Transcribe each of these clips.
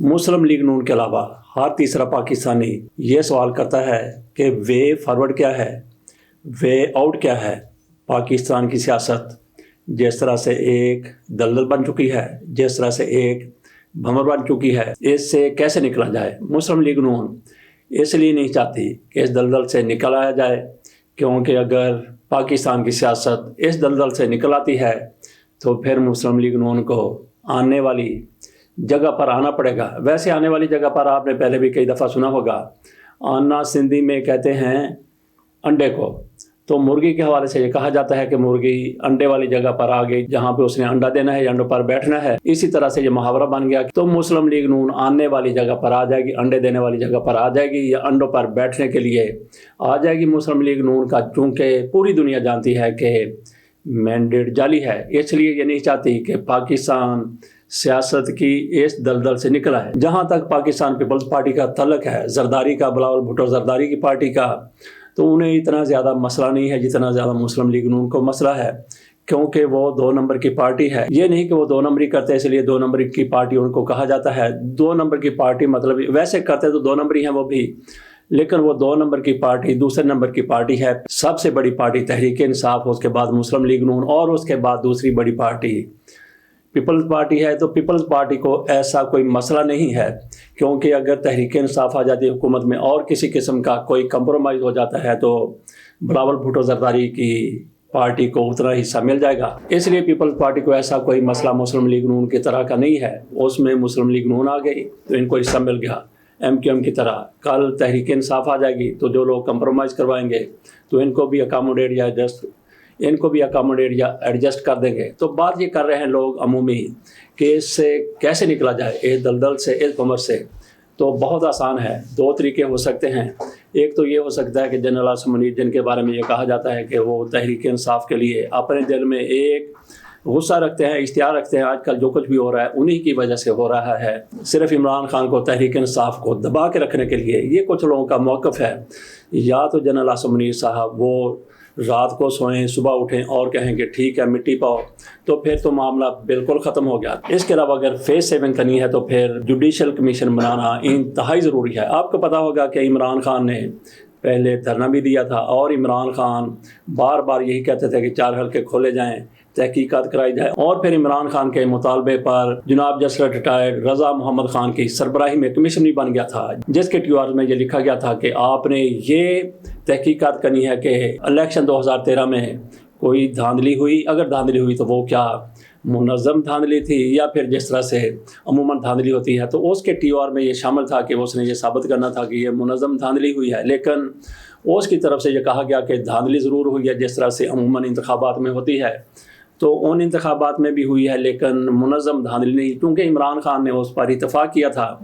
مسلم league نون کے علاوہ ہر تیسرا پاکستانی یہ سوال کرتا ہے کہ وے فارورڈ کیا ہے، وے آؤٹ کیا ہے۔ پاکستان کی سیاست جس طرح سے ایک دلدل بن چکی ہے، جس طرح سے ایک بھمر بن چکی ہے، اس سے کیسے نکلا جائے۔ مسلم لیگ نون اس لیے نہیں چاہتی کہ اس دلدل سے نکل آیا جائے، کیونکہ اگر پاکستان کی سیاست اس دلدل سے نکل آتی ہے تو پھر مسلم لیگ نون کو آنے والی جگہ پر آنا پڑے گا۔ ویسے آنے والی جگہ پر آپ نے پہلے بھی کئی دفعہ سنا ہوگا، آنا سندھی میں کہتے ہیں انڈے کو، تو مرغی کے حوالے سے یہ کہا جاتا ہے کہ مرغی انڈے والی جگہ پر آ گئی جہاں پہ اس نے انڈا دینا ہے یا انڈوں پر بیٹھنا ہے۔ اسی طرح سے یہ محاورہ بن گیا تو مسلم لیگ نون آنے والی جگہ پر آ جائے گی، انڈے دینے والی جگہ پر آ جائے گی یا انڈوں پر بیٹھنے کے لیے آ جائے گی۔ مسلم لیگ نون کا چونکہ پوری دنیا جانتی ہے کہ مینڈیٹ جعلی ہے، اس لیے یہ نہیں چاہتی کہ پاکستان سیاست کی اس دلدل سے نکلا ہے۔ جہاں تک پاکستان پیپلز پارٹی کا تعلق ہے، زرداری کا، بلاول بھٹو زرداری کی پارٹی کا، تو انہیں اتنا زیادہ مسئلہ نہیں ہے جتنا زیادہ مسلم لیگ نون کو مسئلہ ہے، کیونکہ وہ 2 نمبر کی پارٹی ہے۔ یہ نہیں کہ وہ 2 نمبری کرتے اس لیے 2 نمبر کی پارٹی ان کو کہا جاتا ہے۔ 2 نمبر کی پارٹی مطلب ویسے کرتے تو 2 نمبری ہیں وہ بھی، لیکن وہ 2 نمبر کی پارٹی دوسرے نمبر کی پارٹی ہے۔ سب سے بڑی پارٹی تحریک انصاف، اس کے بعد مسلم لیگ نون، اور اس کے بعد دوسری بڑی پارٹی پیپلز پارٹی ہے۔ تو پیپلز پارٹی کو ایسا کوئی مسئلہ نہیں ہے، کیونکہ اگر تحریک انصاف آ جاتی ہے حکومت میں اور کسی قسم کا کوئی کمپرومائز ہو جاتا ہے تو بلاول بھٹو زرداری کی پارٹی کو اتنا حصہ مل جائے گا۔ اس لیے پیپلز پارٹی کو ایسا کوئی مسئلہ مسلم لیگ نون کی طرح کا نہیں ہے۔ اس میں مسلم لیگ نون آ گئی تو ان کو حصہ مل گیا، MQM کی طرح۔ کل تحریک انصاف آ جائے گی تو جو لوگ کمپرومائز کروائیں گے تو ان کو بھی اکاموڈیٹ یا ایڈجسٹ کر دیں گے۔ تو بات یہ کر رہے ہیں لوگ عمومی کہ اس سے کیسے نکلا جائے، اس دلدل سے، اس بھمر سے۔ تو بہت آسان ہے، 2 طریقے ہو سکتے ہیں۔ ایک تو یہ ہو سکتا ہے کہ جنرل عاصم منیر، جن کے بارے میں یہ کہا جاتا ہے کہ وہ تحریک انصاف کے لیے اپنے دل میں ایک غصہ رکھتے ہیں، اشتہار رکھتے ہیں، آج کل جو کچھ بھی ہو رہا ہے انہی کی وجہ سے ہو رہا ہے، صرف عمران خان کو تحریک انصاف کو دبا کے رکھنے کے لیے۔ یہ کچھ لوگوں کا موقف ہے۔ یا تو جنرل عاصم منیر صاحب وہ رات کو سوئیں، صبح اٹھیں اور کہیں کہ ٹھیک ہے مٹی پاؤ، تو پھر تو معاملہ بالکل ختم ہو گیا۔ اس کے علاوہ اگر فیس سیونگ کرنی ہے تو پھر جوڈیشل کمیشن بنانا انتہائی ضروری ہے۔ آپ کو پتا ہوگا کہ عمران خان نے پہلے دھرنا بھی دیا تھا، اور عمران خان بار بار یہی کہتے تھے کہ 4 حلقے کھولے جائیں، تحقیقات کرائی جائے، اور پھر عمران خان کے مطالبے پر جناب جسٹس ریٹائرڈ رضا محمد خان کی سربراہی میں کمیشن بھی بن گیا تھا، جس کے TOR میں یہ لکھا گیا تھا کہ آپ نے یہ تحقیقات کرنی ہے کہ الیکشن 2013 میں کوئی دھاندلی ہوئی، اگر دھاندلی ہوئی تو وہ کیا منظم دھاندلی تھی یا پھر جس طرح سے عموماً دھاندلی ہوتی ہے۔ تو اس کے TOR میں یہ شامل تھا کہ اس نے یہ ثابت کرنا تھا کہ یہ منظم دھاندلی ہوئی ہے، لیکن اس کی طرف سے یہ کہا گیا کہ دھاندلی ضرور ہوئی ہے جس طرح سے عموماً انتخابات میں ہوتی ہے، تو ان انتخابات میں بھی ہوئی ہے لیکن منظم دھاندلی نہیں، کیونکہ عمران خان نے اس پر اتفاق کیا تھا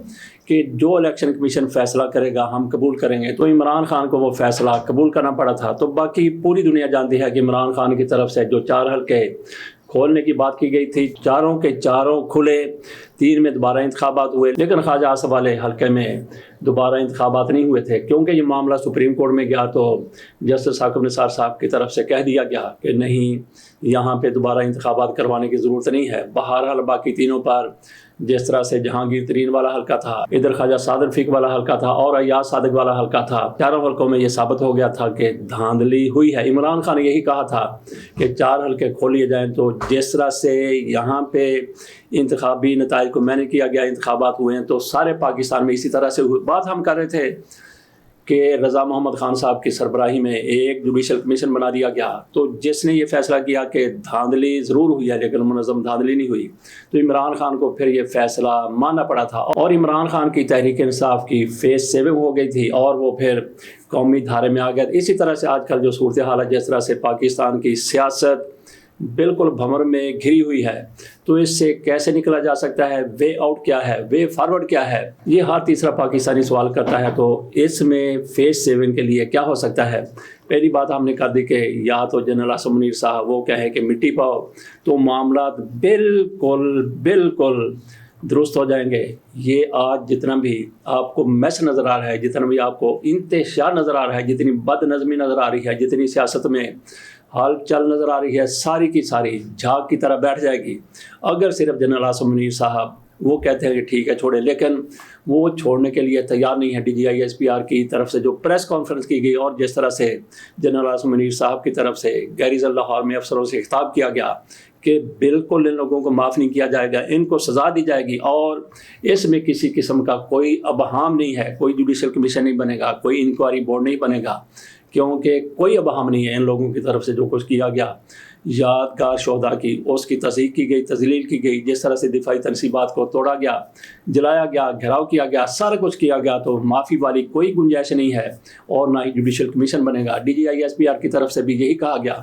کہ جو الیکشن کمیشن فیصلہ کرے گا ہم قبول کریں گے، تو عمران خان کو وہ فیصلہ قبول کرنا پڑا تھا۔ تو باقی پوری دنیا جانتی ہے کہ عمران خان کی طرف سے جو 4 حلقے کھولنے کی بات کی گئی تھی، 4 کے 4 کھلے، 3 میں دوبارہ انتخابات ہوئے، لیکن خواجہ آصف والے حلقے میں دوبارہ انتخابات نہیں ہوئے تھے، کیونکہ یہ معاملہ سپریم کورٹ میں گیا تو جسٹس ثاقب نثار صاحب کی طرف سے کہہ دیا گیا کہ نہیں، یہاں پہ دوبارہ انتخابات کروانے کی ضرورت نہیں ہے۔ بہرحال باقی تینوں پر، جس طرح سے جہانگیر ترین والا حلقہ تھا، ادھر خواجہ سعد رفیق والا حلقہ تھا اور ایاز صادق والا حلقہ تھا، 4 حلقوں میں یہ ثابت ہو گیا تھا کہ دھاندلی ہوئی ہے۔ عمران خان نے یہی کہا تھا کہ 4 حلقے کھول لیے جائیں، تو جس طرح سے یہاں پہ انتخابی نتائج کو مینیج کیا گیا، انتخابات ہوئے ہیں، تو سارے پاکستان میں اسی طرح سے ہوئی۔ بات ہم کر رہے تھے کہ رضا محمد خان صاحب کی سربراہی میں ایک جوڈیشل کمیشن بنا دیا گیا، تو جس نے یہ فیصلہ کیا کہ دھاندلی ضرور ہوئی ہے لیکن منظم دھاندلی نہیں ہوئی، تو عمران خان کو پھر یہ فیصلہ ماننا پڑا تھا، اور عمران خان کی تحریک انصاف کی فیس سیونگ ہو گئی تھی اور وہ پھر قومی دھارے میں آ گیا۔ اسی طرح سے آج کل جو صورتحال ہے، جس طرح سے پاکستان کی سیاست بالکل بھمر میں گھری ہوئی ہے، تو اس سے کیسے نکلا جا سکتا ہے، وے آؤٹ کیا ہے، وے فارورڈ کیا ہے، یہ ہر تیسرا پاکستانی سوال کرتا ہے۔ تو اس میں فیس سیونگ کے لیے کیا ہو سکتا ہے؟ پہلی بات ہم نے کر دی کہ یا تو جنرل عاصم منیر صاحب وہ کہے کہ مٹی پاؤ، تو معاملات بالکل درست ہو جائیں گے۔ یہ آج جتنا بھی آپ کو میس نظر آ رہا ہے، جتنا بھی آپ کو انتشار نظر آ رہا ہے، جتنی بد نظمی نظر آ رہی ہے، جتنی سیاست میں ہال چل نظر آ رہی ہے، ساری کی ساری جھاگ کی طرح بیٹھ جائے گی اگر صرف جنرل عاصم منیر صاحب وہ کہتے ہیں کہ ٹھیک ہے چھوڑیں، لیکن وہ چھوڑنے کے لیے تیار نہیں ہے۔ DGI/SPR کی طرف سے جو پریس کانفرنس کی گئی اور جس طرح سے جنرل عاصم منیر صاحب کی طرف سے گیری ضلع لاہور میں افسروں سے خطاب کیا گیا کہ بالکل ان لوگوں کو معاف نہیں کیا جائے گا، ان کو سزا دی جائے گی، اور اس میں کسی قسم کا کوئی ابہام نہیں ہے، کوئی جوڈیشل کمیشن نہیں بنے گا، کوئی انکوائری بورڈ نہیں بنے گا، کیونکہ کوئی ابہام نہیں ہے ان لوگوں کی طرف سے جو کچھ کیا گیا۔ یادگار شہداء کی اس کی تصحیح کی گئی، تذلیل کی گئی، جس طرح سے دفاعی تنصیبات کو توڑا گیا، جلایا گیا، گھیراؤ کیا گیا، سارا کچھ کیا گیا، تو معافی والی کوئی گنجائش نہیں ہے اور نہ ہی جوڈیشل کمیشن بنے گا۔ DGI/SPR کی طرف سے بھی یہی کہا گیا،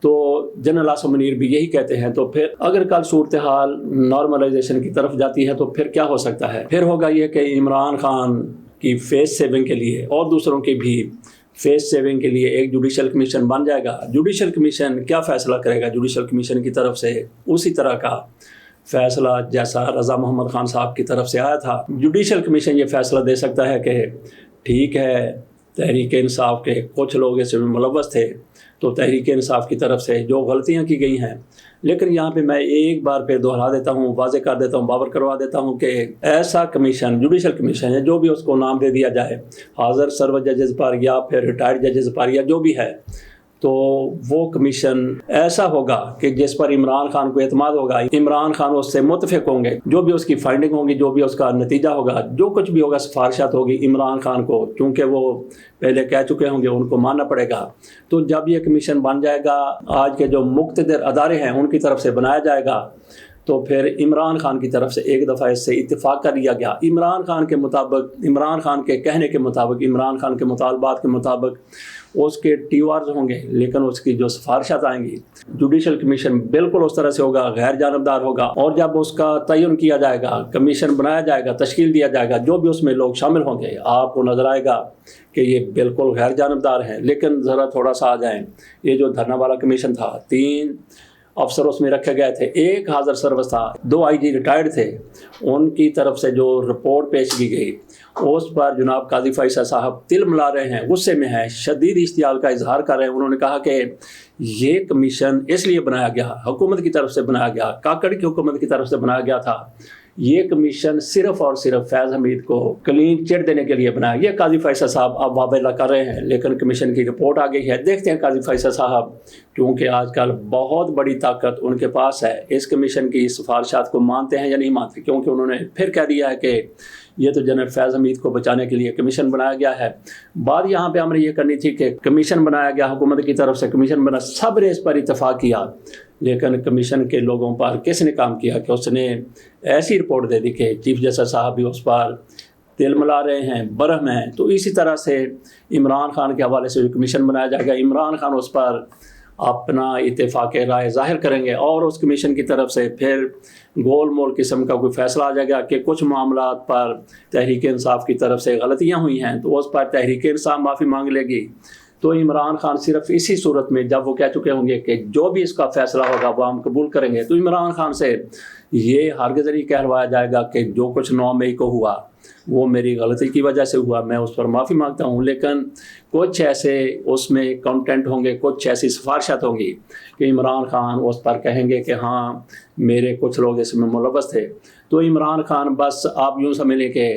تو جنرل عاصم منیر بھی یہی کہتے ہیں۔ تو پھر اگر کل صورتحال نارملائزیشن کی طرف جاتی ہے تو پھر کیا ہو سکتا ہے؟ پھر ہوگا یہ کہ عمران خان کی فیس سیونگ کے لیے اور دوسروں کی بھی فیس سیونگ کے لیے ایک جوڈیشل کمیشن بن جائے گا۔ جوڈیشل کمیشن کیا فیصلہ کرے گا؟ جوڈیشل کمیشن کی طرف سے اسی طرح کا فیصلہ جیسا رضا محمد خان صاحب کی طرف سے آیا تھا۔ جوڈیشل کمیشن یہ فیصلہ دے سکتا ہے کہ ٹھیک ہے، تحریک انصاف کے کچھ لوگ اس میں ملوث تھے، تو تحریک انصاف کی طرف سے جو غلطیاں کی گئی ہیں، لیکن یہاں پہ میں ایک بار پھر دہرا دیتا ہوں، واضح کر دیتا ہوں، باور کروا دیتا ہوں کہ ایسا کمیشن، جوڈیشل کمیشن ہے، جو بھی اس کو نام دے دیا جائے، حاضر سرور ججز پر یا پھر ریٹائرڈ ججز پر یا جو بھی ہے، تو وہ کمیشن ایسا ہوگا کہ جس پر عمران خان کو اعتماد ہوگا، عمران خان اس سے متفق ہوں گے، جو بھی اس کی فائنڈنگ ہوگی، جو بھی اس کا نتیجہ ہوگا، جو کچھ بھی ہوگا، سفارشات ہوگی، عمران خان کو چونکہ وہ پہلے کہہ چکے ہوں گے ان کو ماننا پڑے گا۔ تو جب یہ کمیشن بن جائے گا، آج کے جو مقتدر ادارے ہیں ان کی طرف سے بنایا جائے گا، تو پھر عمران خان کی طرف سے ایک دفعہ اس سے اتفاق کر لیا گیا، عمران خان کے مطابق، عمران خان کے کہنے کے مطابق، عمران خان کے مطالبات کے مطابق اس کے ٹیوارز ہوں گے، لیکن اس کی جو سفارشات آئیں گی، جوڈیشل کمیشن بالکل اس طرح سے ہوگا، غیر جانبدار ہوگا، اور جب اس کا تعین کیا جائے گا، کمیشن بنایا جائے گا، تشکیل دیا جائے گا، جو بھی اس میں لوگ شامل ہوں گے، آپ کو نظر آئے گا کہ یہ بالکل غیر جانبدار ہیں۔ لیکن ذرا تھوڑا سا آ جائیں، یہ جو دھرنا والا کمیشن تھا، 3 افسر اس میں رکھے گئے تھے، ایک حاضر سروس تھا، 2 IG ریٹائرڈ تھے، ان کی طرف سے جو رپورٹ پیش کی گئی اس پر جناب قاضی فیصل صاحب تل ملا رہے ہیں، غصے میں ہیں، شدید اشتعال کا اظہار کر رہے ہیں۔ انہوں نے کہا کہ یہ کمیشن اس لیے بنایا گیا، حکومت کی طرف سے بنایا گیا، کاکڑ کی حکومت کی طرف سے بنایا گیا تھا، یہ کمیشن صرف اور صرف فیض حمید کو کلین چٹ دینے کے لیے بنایا۔ یہ قاضی فیصل صاحب اب واضح کر رہے ہیں، لیکن کمیشن کی رپورٹ آ گئی ہے، دیکھتے ہیں قاضی فیصل صاحب، کیونکہ آج کل بہت بڑی طاقت ان کے پاس ہے، اس کمیشن کی سفارشات کو مانتے ہیں یا نہیں مانتے، کیونکہ انہوں نے پھر کہہ دیا ہے کہ یہ تو جنرل فیض حمید کو بچانے کے لیے کمیشن بنایا گیا ہے۔ بات یہاں پہ ہم نے یہ کرنی تھی کہ کمیشن بنایا گیا، حکومت کی طرف سے کمیشن بنا، سب نے اس پر اتفاق کیا، لیکن کمیشن کے لوگوں پر کس نے کام کیا کہ اس نے ایسی رپورٹ دے دی کہ چیف جسٹس صاحب بھی اس پر تل ملا رہے ہیں، برہم ہیں۔ تو اسی طرح سے عمران خان کے حوالے سے جو کمیشن بنایا جائے گا، عمران خان اس پر اپنا اتفاق رائے ظاہر کریں گے، اور اس کمیشن کی طرف سے پھر گول مول قسم کا کوئی فیصلہ آ جائے گا کہ کچھ معاملات پر تحریک انصاف کی طرف سے غلطیاں ہوئی ہیں، تو اس پر تحریک انصاف معافی مانگ لے گی۔ تو عمران خان صرف اسی صورت میں، جب وہ کہہ چکے ہوں گے کہ جو بھی اس کا فیصلہ ہوگا وہ ہم قبول کریں گے، تو عمران خان سے یہ ہرگز نہیں کہلوایا جائے گا کہ جو کچھ 9 مئی کو ہوا وہ میری غلطی کی وجہ سے ہوا، میں اس پر معافی مانگتا ہوں۔ لیکن کچھ ایسے اس میں کنٹینٹ ہوں گے، کچھ ایسی سفارشات ہوں گی کہ عمران خان اس پر کہیں گے کہ ہاں میرے کچھ لوگ اس میں ملوث تھے۔ تو عمران خان بس آپ یوں سمجھ لیں کہ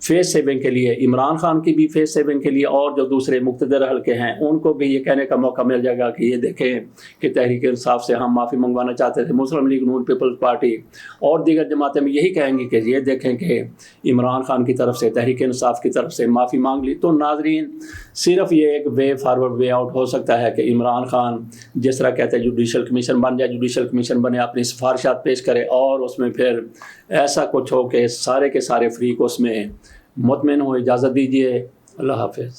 فیس سیونگ کے لیے، عمران خان کی بھی فیس سیونگ کے لیے، اور جو دوسرے مقتدر حلقے ہیں ان کو بھی یہ کہنے کا موقع مل جائے گا کہ یہ دیکھیں کہ تحریک انصاف سے ہم معافی منگوانا چاہتے تھے، مسلم لیگ نون پیپلز پارٹی اور دیگر جماعتیں بھی یہی کہیں گی کہ یہ دیکھیں کہ عمران خان کی طرف سے، تحریک انصاف کی طرف سے معافی مانگ لی۔ تو ناظرین، صرف یہ ایک وے فارورڈ وے آؤٹ ہو سکتا ہے کہ عمران خان جس طرح کہتے ہیں جوڈیشل کمیشن بن جائے، جوڈیشل کمیشن بنے، اپنی سفارشات پیش کرے، اور اس میں پھر ایسا کچھ ہو کہ سارے کے سارے فریق اس میں مطمئن ہو۔ اجازت دیجیے، اللہ حافظ۔